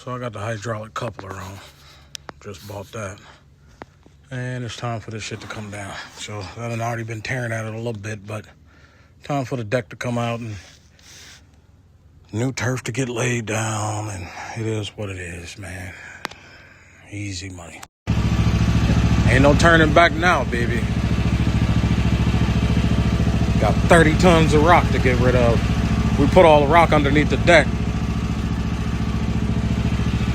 So I got the hydraulic coupler on. Just bought that. And it's time for this shit to come down. So that had already been tearing at it a little bit, but time for the deck to come out and new turf to get laid down. And it is what it is, man. Easy money. Ain't no turning back now, baby. Got 30 tons of rock to get rid of. We put all the rock underneath the deck.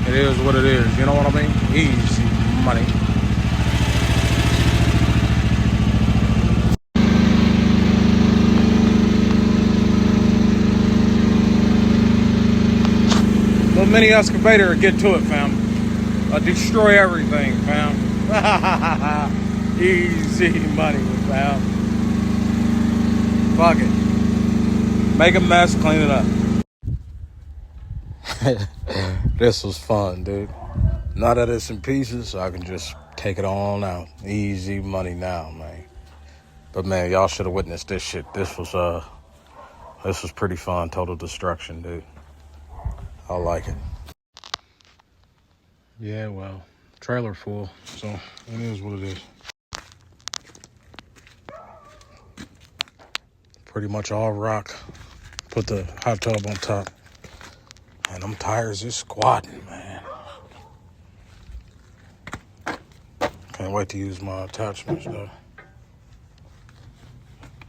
It is what it is, you know what I mean? Easy money. Little mini excavator will get to it, fam. Destroy everything, fam. Easy money, fam. Fuck it. Make a mess, clean it up. This was fun, dude. Now that it's in pieces, I can just take it all out. Easy money now, man. But man, y'all should have witnessed this shit. This was pretty fun. Total destruction, dude. I like it. Yeah, well, trailer full, so it is what it is. Pretty much all rock. Put the hot tub on top. And them tires is squatting, man. Can't wait to use my attachments, though.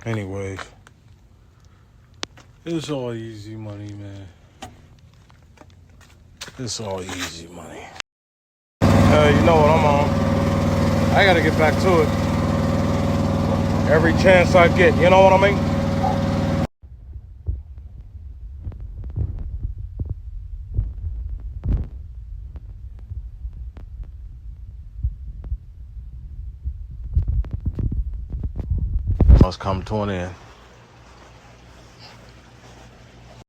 Anyways, it's all easy money, man. It's all easy money. You know what I'm on. I gotta get back to it. Every chance I get, you know what I mean? Must come to an end.